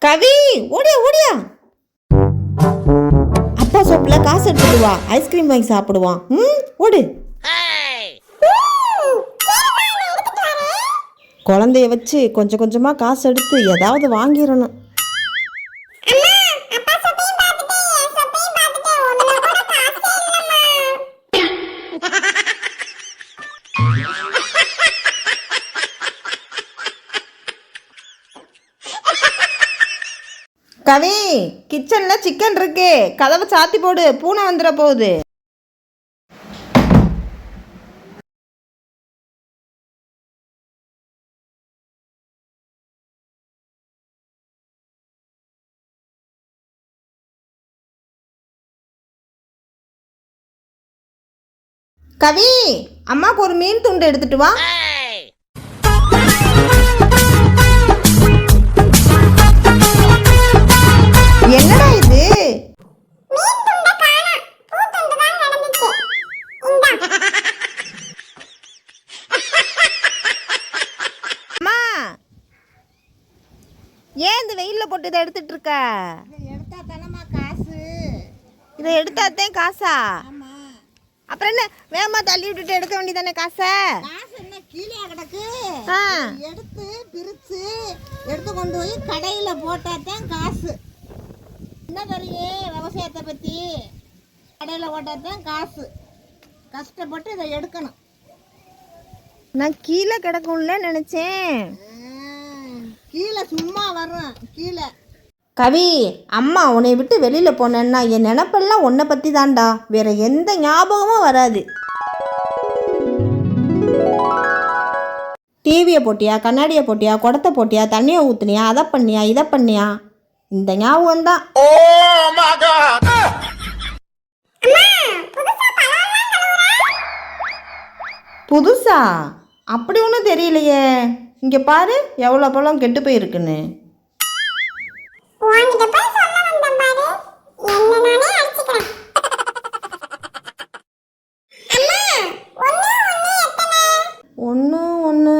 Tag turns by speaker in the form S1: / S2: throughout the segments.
S1: கவி, ஓடியா ஓடியா. அப்பா சோப்புல காசு எடுத்துட்டு வா, ஐஸ்கிரீம் வாங்கி சாப்பிடுவான். ஓடு. குழந்தைய வச்சு கொஞ்சம் கொஞ்சமா காசு எடுத்து ஏதாவது வாங்கிடணும். கவி, கிச்சன்ல சிக்கன் இருக்கு, கதவை சாத்தி போடு, பூனை வந்துட போகுது. கவி, அம்மாக்கு ஒரு மீன் துண்டு எடுத்துட்டு வா. என்னடா இது? அம்மா, ஏன் இந்த வெயில்ல போட்டு இதை எடுத்துட்டு இருக்க?
S2: எடுத்தா தானம்மா காசு.
S1: இதை எடுத்தாத்தேன் காசா? அப்புறம் என்ன வேகமா தள்ளி விட்டுட்டு எடுக்க வேண்டியதானே காசை?
S2: காசு என்ன கீழே கிடக்கு? எடுத்து பிரிச்சு எடுத்து கொண்டு போய் கடையில போட்டாதான் காசு. என்ன தெரியும் விவசாயத்தை பத்தி? கடையில போட்டாதான் காசு. கஷ்டப்பட்டு இதை எடுக்கணும்.
S1: நான் கீழே கிடக்கும்ல நினைச்சேன்.
S2: கீழே சும்மா வர்றேன் கீழே.
S1: கவி, அம்மா உன்னை விட்டு வெளியில் போனேன்னா என் நினப்பெல்லாம் உன்னை பற்றி தான்டா, வேற எந்த ஞாபகமும் வராது. டிவியை போட்டியா, கண்ணாடியை போட்டியா, குடத்தை போட்டியா, தண்ணியை ஊற்றுனியா, அதை பண்ணியா, இதை பண்ணியா, இந்த ஞாபகம் தான். புதுசா? அப்படி ஒன்றும் தெரியலையே. இங்கே பாரு எவ்வளோ பழம் கெட்டு போயிருக்குன்னு. ஒன்று ஒன்று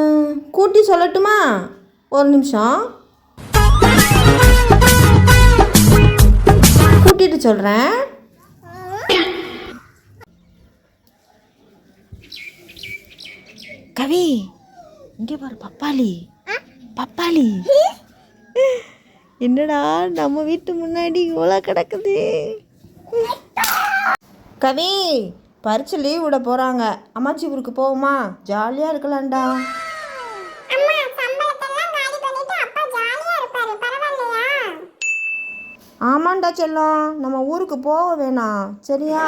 S1: கூட்டி சொல்லட்டுமா? ஒரு நிமிஷம் கூட்டிட்டு சொல்கிறேன். கவி, இங்கே பாரு பப்பாளி. பப்பாளி என்னடா நம்ம வீட்டு முன்னாடி இவ்வளோ கிடக்குது. கவி, பரிச்சு லீவ் விட போகிறாங்க, அம்மாச்சி ஊருக்கு போவோமா? ஜாலியாக இருக்கலாம்டா. ஆமாண்டா செல்லம், நம்ம ஊருக்கு போக வேணாம் சரியா?